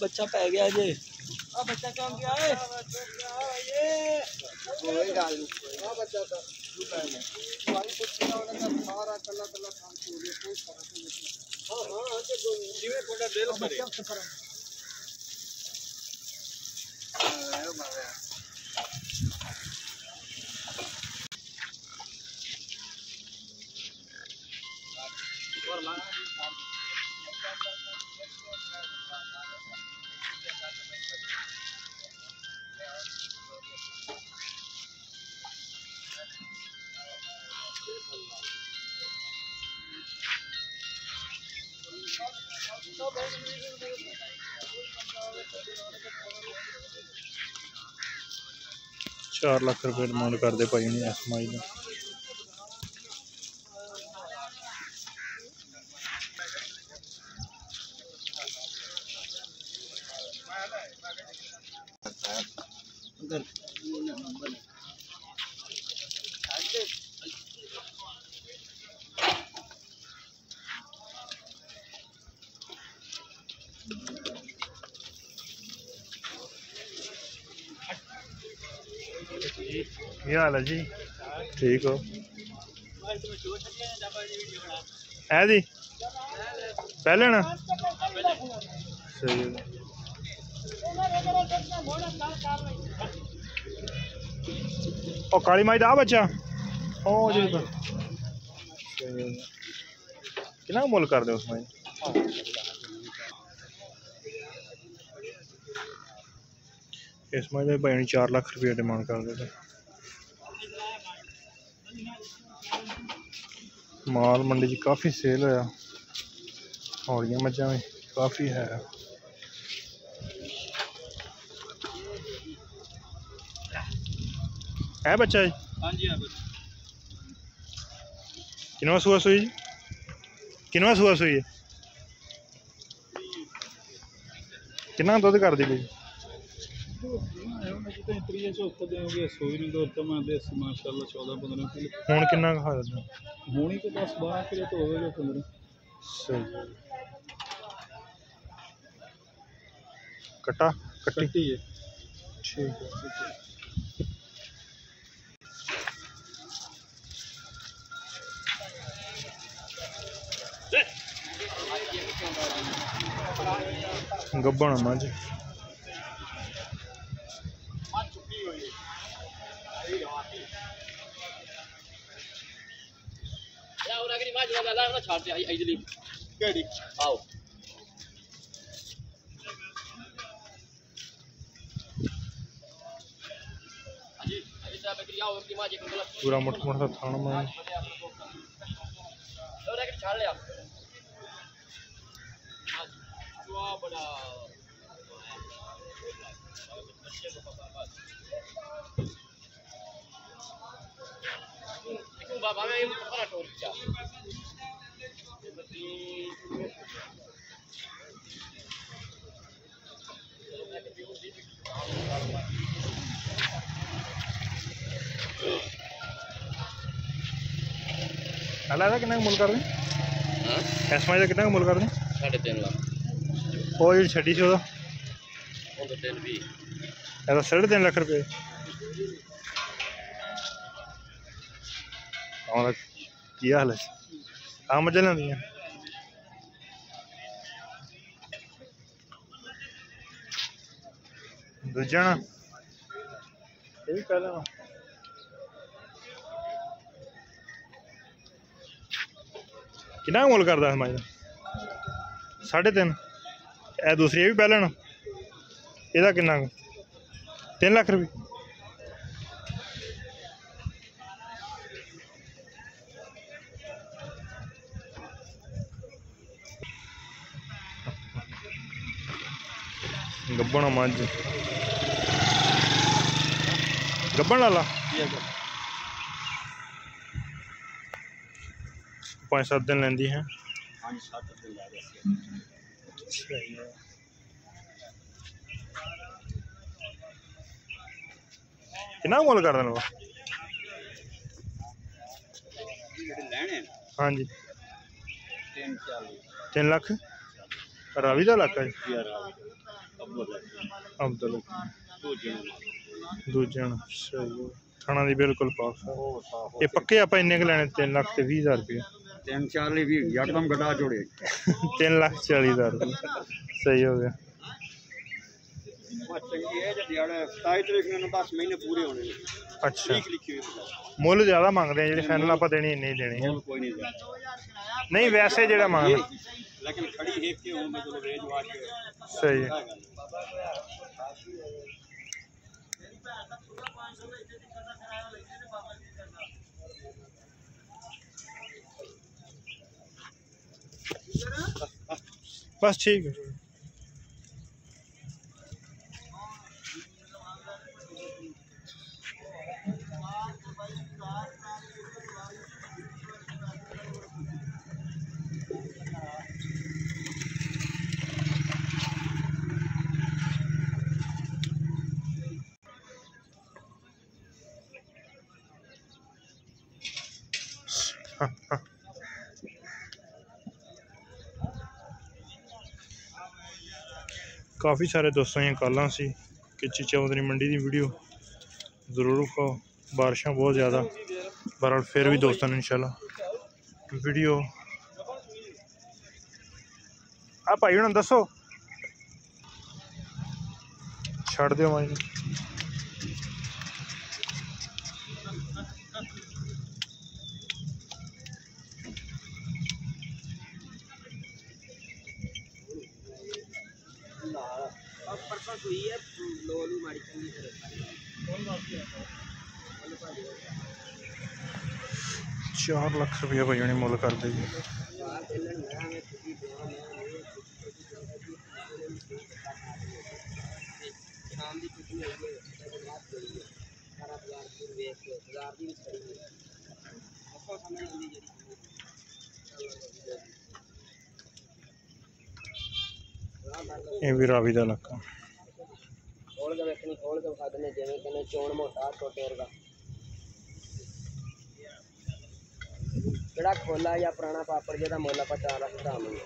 बच्चा पै गया जे बच्चा क्यों गया है कोई गल नहीं बच्चा तो भाई कुछ सारा कला कला काम छोड़ कोई फर्क नहीं। हां हां जिवे थोड़ा दिल करे और ला ₹4 लाख डिमांड करते भाई ने इस माई का। क्या हाल है जी? ठीक हो? है जी पहले ना सही है। ओ काली माई दा बच्चा ओ जी कितना मुल कर दे उस माई इस माई भाई ने ₹4 लाख डिमांड कर दे। माल मंडी च काफ़ी सेल होया हौलियां मझां भी काफ़ी है। बच्चा जी? हां जी हां किनवा सुआ सुई जी? किनवा सुआ सुई है? कितना दुध कर दी भाई? हूँ किन्ना खा देना हूँ तो 10-12 किलो तो होगा 15 सही कट्टा कट्टी है ठीक है। गब्बन मझ पूरा मोटा मोटा थाना में अलग कितना मुल कर दें इस माई का कितना मुल कर दें 3.5 लाख वो जी छड़ी सी वो तो 3 भी 3.5 लाख रुपये की हाल है आ मजा लेंदी दूजा ना ये भी पहले ना कितना मुल करता है माई 3.5 ए दूसरी ये भी पहले ना ਇਹਦਾ किन्ना 3 लाख रुपये गब्बन मझ गब्बन लाला 5-7 दिन लेंदी है। कितना मुल कर देना हाँ जी 3 लाख रावी का इलाका है अब्दुल दूजे सही खाना दी बिल्कुल पास ये पक्के आप इन्ने के लेने 3 लाख 20,000 रुपये 3-4 भी यकदम गड़ा जोड़े 3,40,000 रुपये सही हो गया। चंगी है जब यार 27 तारीख ਨੂੰ 10 ਮਹੀਨੇ पूरे होने हैं। अच्छा लिखी हुई मुल ज़्यादा मंगते हैं जी फाइनल आप देनी नहीं देनी है कोई नहीं नहीं वैसे जो मांग लेकिन खड़ी है कि हूं मैं चलो भेज वाज के सही है। बस ठीक है। काफ़ी सारे दोस्तों ये कॉलों सी कि चौधरी मंडी की वीडियो जरूर खाओ बारिशें बहुत ज़्यादा बहरहाल फिर भी दोस्तों ने इंशाल्लाह वीडियो आप भाई हूँ दसो छड़ दो माई परसों हुई है लोलू मारी चंगी तरह 4 लाख रुपया भाई ने मुल कर दे ये भी रावी का इलाका खोल के वेखनी खोल के विखा देने जिवें कने चोण मोटा छोटे वर्गा जेड़ा खोला या पुराना पापड़ जेदा मुल आप 4 लाख दा आवेंगे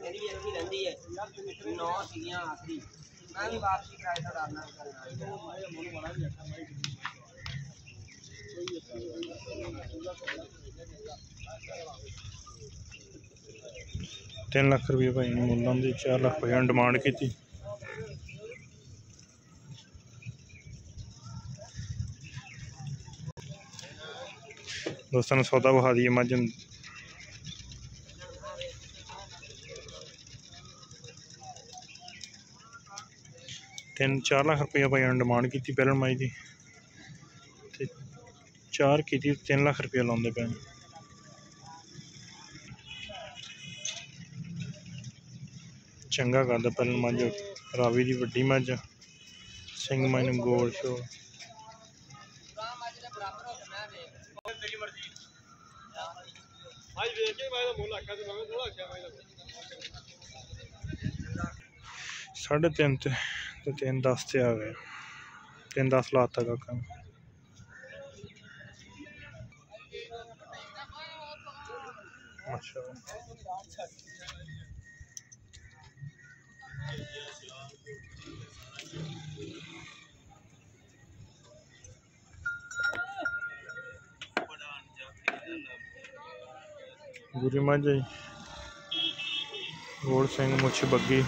मेरी भी अच्छी रहती है 9 सीढ़ियां आखिरी मैं भी वापसी कराए तो डालना करना 3 लाख रुपये भाई ने मुल आंदी 4 लाख रुपये डिमांड की दोस्तों ने सौदा विखा दिए मझ 3-4 लाख रुपया भाई ने डिमांड की पहले माई की 4 की 3 लाख रुपया लाते पे चंगा करता पहले मझ रावी की वड्डी मझ सिंह माई ने गोल शो साढ़े 3 ते 3-10 से आ गए 3-10 लाता काका माशाल्लाह गुरी मझ गोल सिंह मुछ बग्गी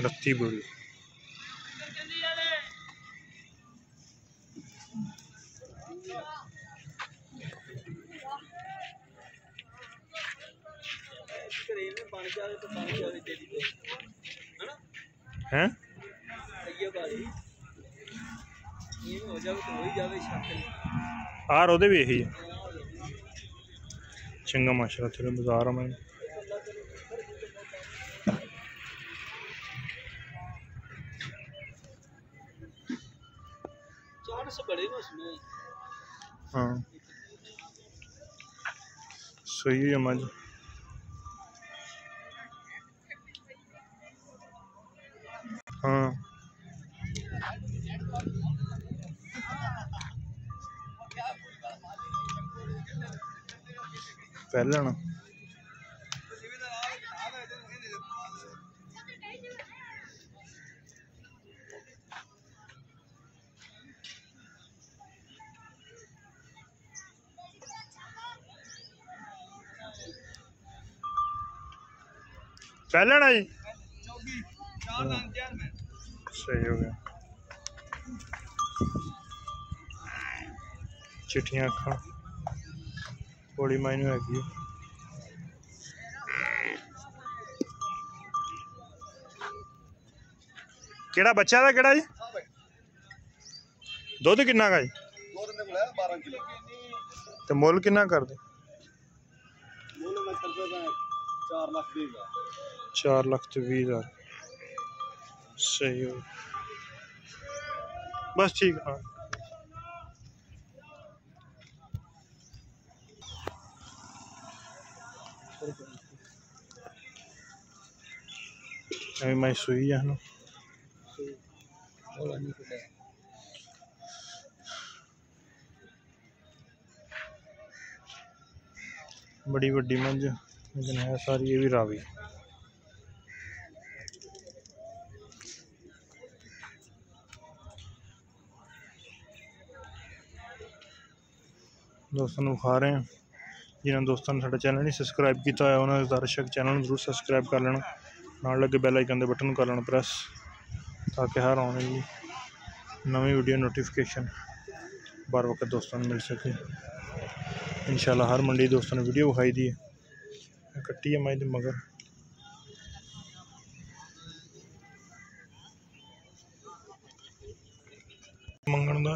रत्ती बुरी हैं आर ओदे भी यही चंगा माशाल्लाह तेरे बाजार में हाँ सही है मज हाँ पहले ना पहले ना जी सही हो गया। चिट्ठियां अखा बड़ी मायने हैगी। केड़ा बच्चा दा केड़ा जी दुध किन्ना का जी ते मुल किन्ना कर दे 4,20,000 सही हो बस ठीक। हाँ अभी मैं सुई है ना बड़ी वड्डी मंझ लेकिन है सारी ये भी रावी। दोस्तों को खा रहे हैं जिन्होंने दोस्तों ने साडा चैनल नहीं सबसक्राइब किया है उन्होंने दर्शक चैनल जरूर सबसक्राइब कर लेना नाल लगे बैल आइकन के बटन कर लेना प्रेस ताकि हर आने वाली नवी वीडियो नोटिफिकेशन बार वक्त दोस्तों ने मिल सके। इंशाल्लाह हर मंडी दोस्तों ने वीडियो विखाई दी है कट्टी है मैं मगर मंगन का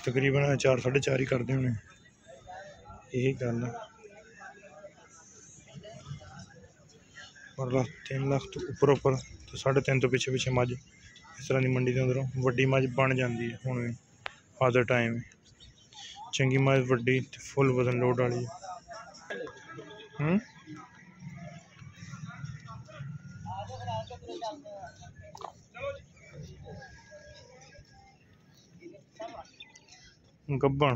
तकरीबन 4 साढ़े 4 ही करते होने यही गल है पर 3 लाख तो उपर तो 3.5 तो पिछे पिछे मझ इस तरह की मंडी के अंदरों वड्डी मझ बन जाती है। हुण आज दा टाइम चंगी मझ वड्डी फुल वजन लोड वाली गब्बन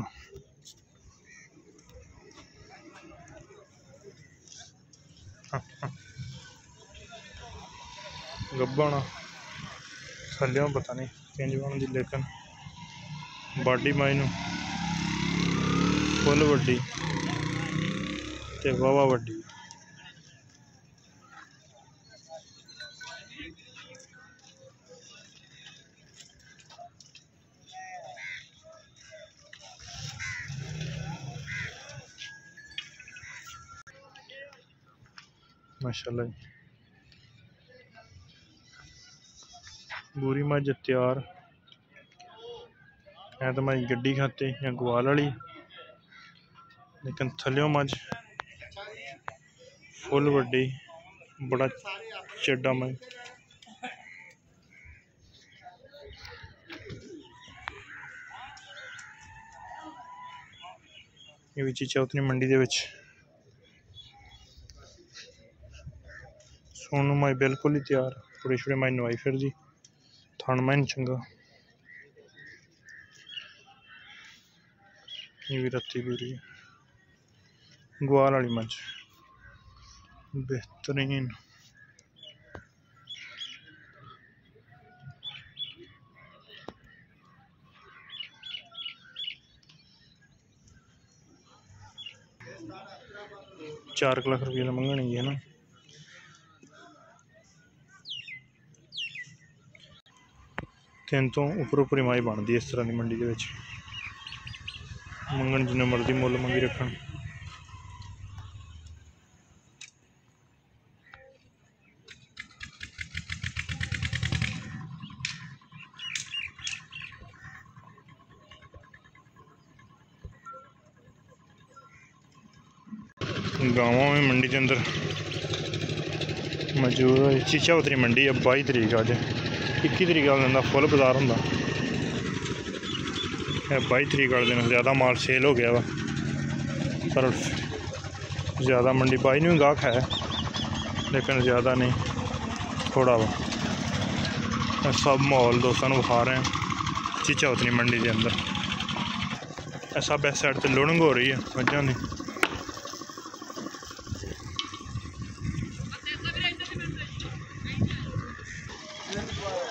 गब्बन थल्ले पता नहीं किंज बनदी लेकिन बाडी माई फुल वड्डी ते वावा वड्डी। माशाल्लाह पूरी मझ तैयार है तो मैं गड्डी खाते या ग्वाल वाली लेकिन थल्यों मझ फुल वड्डी बड़ा चड्डा मैं ये भी चौथरी मंडी दे विच सोनू माई बिल्कुल ही तैयार थोड़ी छोड़ी माई नवाई फिर दी थान माइन चंगा ये भी रत्ती पूरी है ग्वाल वाली मझ बेहतरीन। ₹4 लाख मंगनी है ना तीन तो उपर माई बनती इस तरह की मंडी के मंगन जिन्ना मर्जी मुल मंगी रखन। गाँवों में मंडी के अंदर मौजूद है चीचावतरी मंडी है 22 तरीक अज 21 तरीक वाले दिन फुल बाजार होंदा 22 तरीक वाले दिन ज़्यादा माल सेल हो गया वा पर ज़्यादा मंडी 22 में गाहक है लेकिन ज़्यादा नहीं थोड़ा वा सब माहौल दोस्तों विखा रहे हैं चीचाउतनी मंडी के अंदर। सब इस साइड से लोडिंग हो रही है मझां की।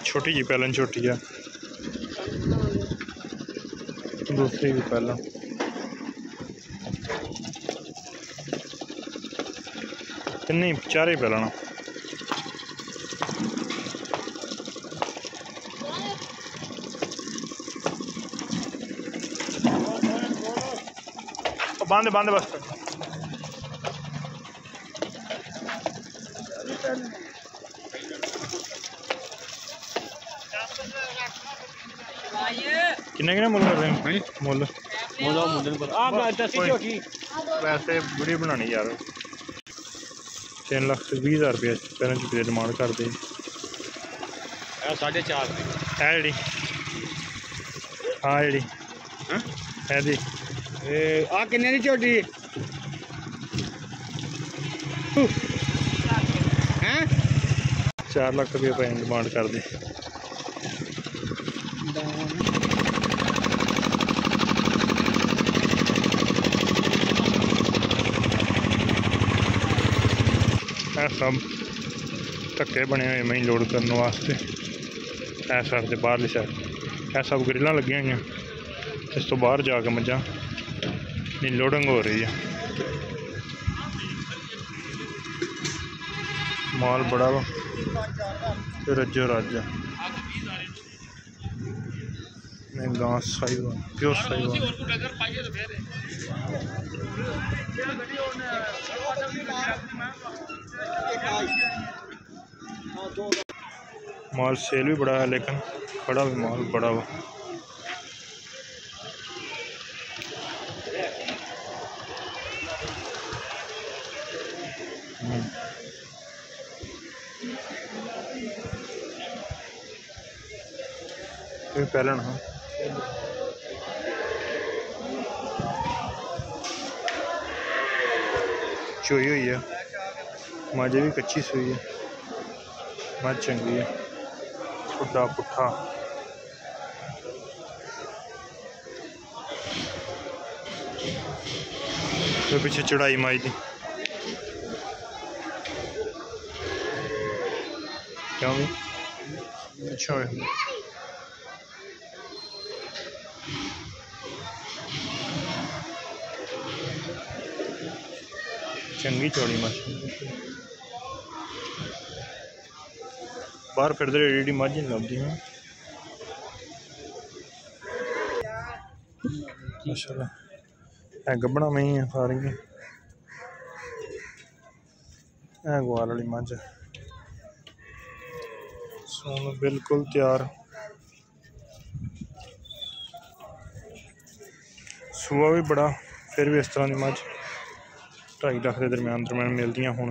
छोटी जी पहलन छोटी है, दूसरी भी पहला। नहीं चार ही पहलना। बांधे बांधे बस किन्ने मुल कर रहे हैं मुल वैसे वीडियो बनानी यार 3,20,000 रुपया पैरें चुकी डिमांड करते 4.5 है जी। हाँ जी है जी। आ किन्ने दी झोटी हैं 4 लाख रुपये पैसे डिमांड कर दी। सब धक्के बने हुए मई लोड करने वास्ते। ऐ साइड से बाहरली साइड ऐ सब ग्रिल्लां लगी हुई। इस तो बाहर जाके मझां नहीं लोडिंग हो रही है। माल बड़ा वा रज्जो रज गां साहिवाल प्योर साहिवाल। माल सेल भी बड़ा है लेकिन खड़ा भी माल बड़ा वा। पहलन हाँ चोई हुई है माजे भी कच्ची सुई है। मझ चंगी है खुदा पुट्ठा। तो पीछे चढ़ाई माई थी क्यों भी अच्छा है। चंगी चौड़ी मछ बाहर फिर एडी मझ नहीं लभदी है माशाल्लाह। है गब्बना में ही है सारी ग्वाल वाली मझ सोन बिल्कुल तैयार। सूआ भी बड़ा फिर भी इस तरह की मझ 2.5 लाख के दरम्यान मिलदियां हुण।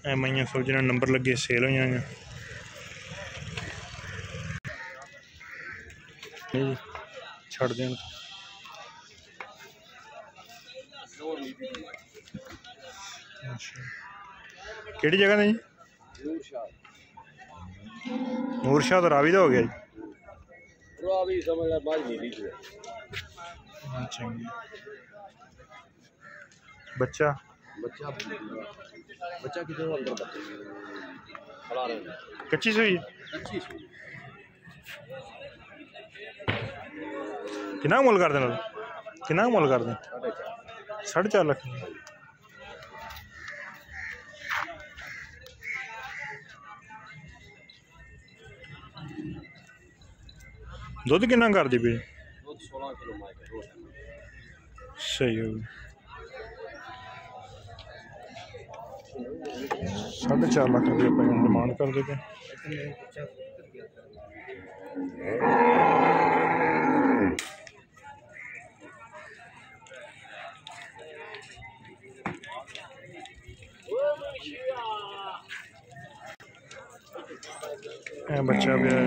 ऐ माइयां सब जिन्हें नंबर लगे सेल हुई छड़ देन। केड़ी जगह ने जी? नूर शाह तो रावी का हो गया जी। बच्चा बच्चा कितने अंदर खड़ा रहे कच्ची सुई कितना मुल कर देना कितना मुल कर दें 4.5 लाख। दुध कितना कर दी भी 16 किलो सही हो 4.5 लाख रुपये डिमांड कर देते। बच्चा भी है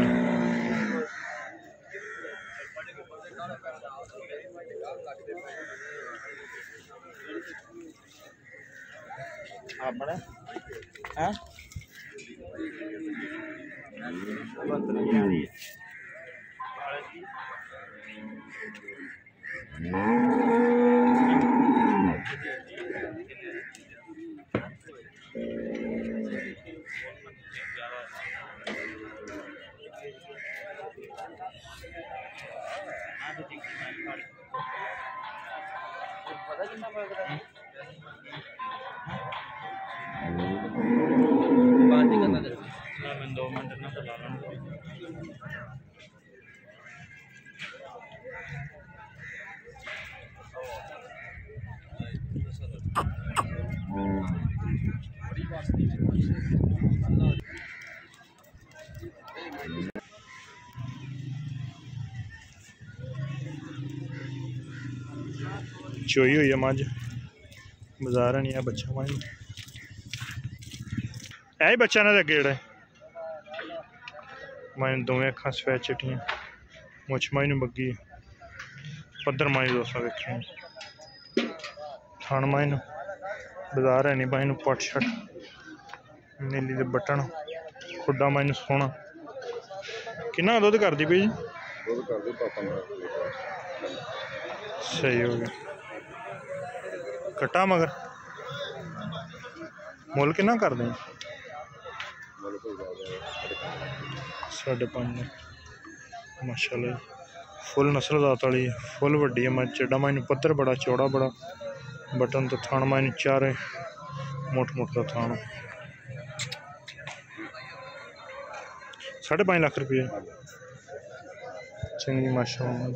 चोई हुई है मझ बाजार नहीं है बच्चा मझ ऐ बच्चा ना अगे जेड़ा मैं दोवें अखां सफेद चिट्टियां मुछ माई नूं बग्गी पद्धर माई दोस्तों वेखियां थान माई नूं बाजार है नहीं माई नूं पट शट नीली दे बटन खुड्डा माई नूं सोहना किन्ना दुद्ध करदी पई जी सही हो गया कट्टा मगर मुल किन्ना कर दें 5.5 माशाल्लाह फुल नस्ल दात वाली फुल वड्डी है मैं चेडा माइन पत्थर बड़ा चौड़ा बड़ा बटन तो थान माइन चारे मुठ का थान 5.5 लाख रुपये चंगी माशाल्लाह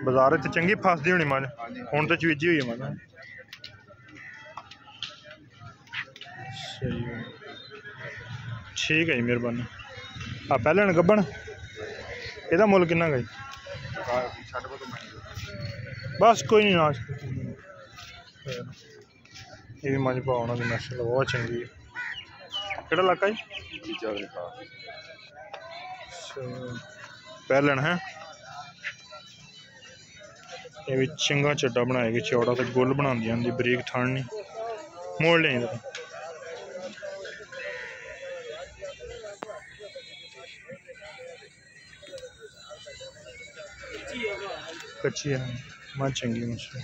बाजार तो चंगी फसदी होनी मझ हुण तो चवीजी हुई है मझ सही है ठीक है जी मेहरबानी पहले न गब्बन एदा मुल किन्ना गई बस कोई नहीं ना ये भी मझ पाना की नस्ल बहुत चंगी है केड़ा इलाका जी पहलन है ये भी चंगा चड्डा बनाएगी चौड़ा तो गुल बना दी बरीक थान नहीं मोड़ लें इधर कच्ची है मझ चंगी मछली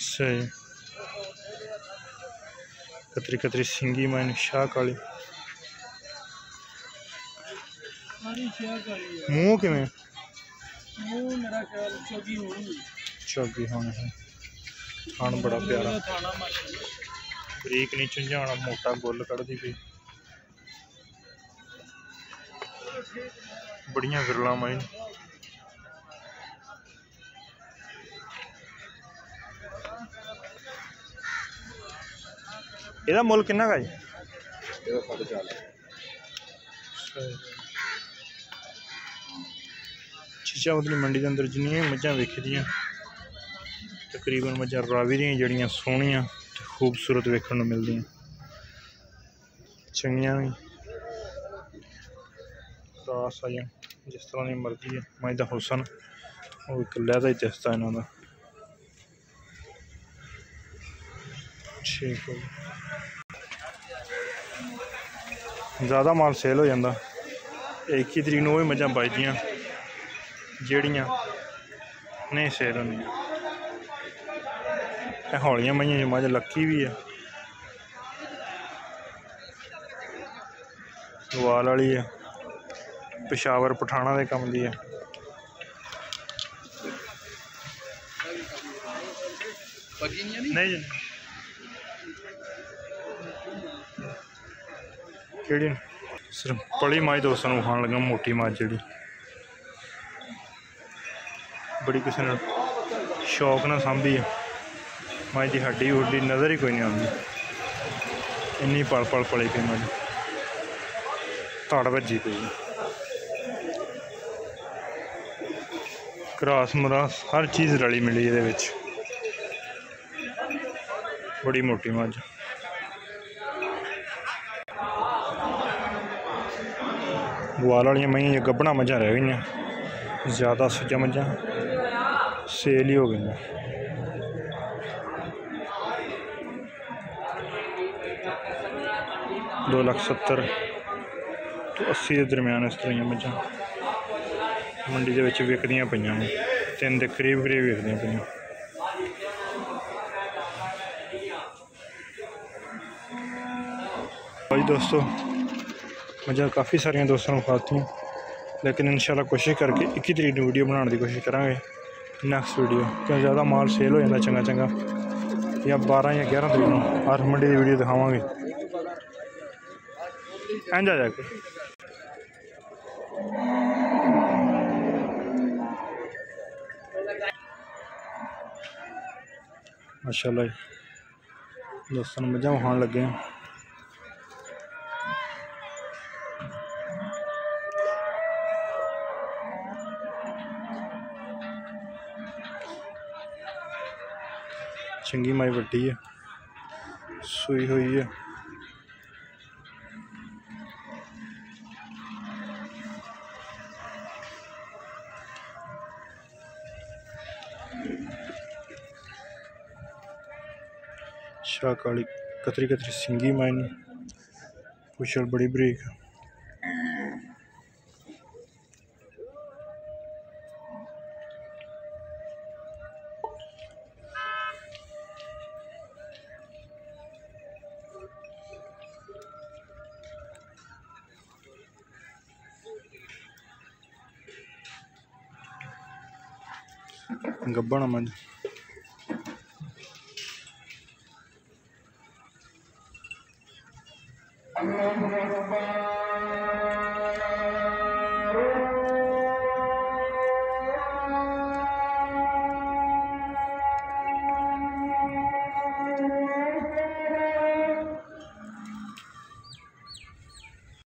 सही कतरी कतरी सिंगी मैंने शाह काली मुँह किमें चौगी होने है थान बड़ा प्यारा बरीक नहीं झुंझाना मोटा गुल कढ़दी पई बड़िया विरला माइन ਇਹਦਾ ਮੁੱਲ ਕਿੰਨਾ ਗਾ ਜੀ ਇਹਦਾ 4.5 चीचावतली मंडी के अंदर जिन्नियां मझां वेखदियां तकरीबन मझां रावी दियां जड़ियां सोहणियां ते खूबसूरत वेखण नूं मिलदियां चंगियां भी क्रॉस आइयां जिस तरह की मर्जी है मझ दा हुसन वो एक लैदा ही दसदा इन्हां दा ठीक हो ज़्यादा माल सेल हो जाता 21 तरीक नूं मझां बचदियां ਜਿਹੜੀਆਂ नहीं सेल होंदियां हौलियां मईयां मझ लक्की भी है गवाल वाली है पेशावर पठाना के काम दी है नहीं जी केड़ी सिर्फ पली मझ दोस्तों को खान लगा मोटी मझ जी बड़ी किसी ने शौक ना सांभी है मझ की हड्डी हुड्डी नज़र ही कोई नहीं आती इन्नी पल पल पली पई मझ धड़ भजी पई घरास मरास हर चीज़ रली मिली ये बड़ी मोटी मझ गवाल वाली मई गब्बना मझां रह गई ज़्यादा सज्जा मझा सेल ही हो गई हैं। $2,70,000 तो 80 के दरम्यान इस तरह मझा मंडी के विकदियाँ पईयां ने। 3 के करीब विकदियाँ पईयां। भाई दोस्तों मझा काफ़ी सारिया दोस्तों को खाती, लेकिन इंशाल्लाह कोशिश करके 21 तरीक की वीडियो बनाने की कोशिश करांगे नैक्सट वीडियो, क्योंकि ज़्यादा माल सेल हो जाता चंगा चंगा, या 12 या 11 तरीक को हर मंडी की वीडियो दिखावांगे। इंज आ जाके माशाल्लाह दोस्तों मझा वहां लगे हैं। चंगी माई वड्डी है, सूई हुई है। शाह काली कतरी कतरी सिंगी मायनी, पुछल बड़ी बरीक। गब्बन मंझ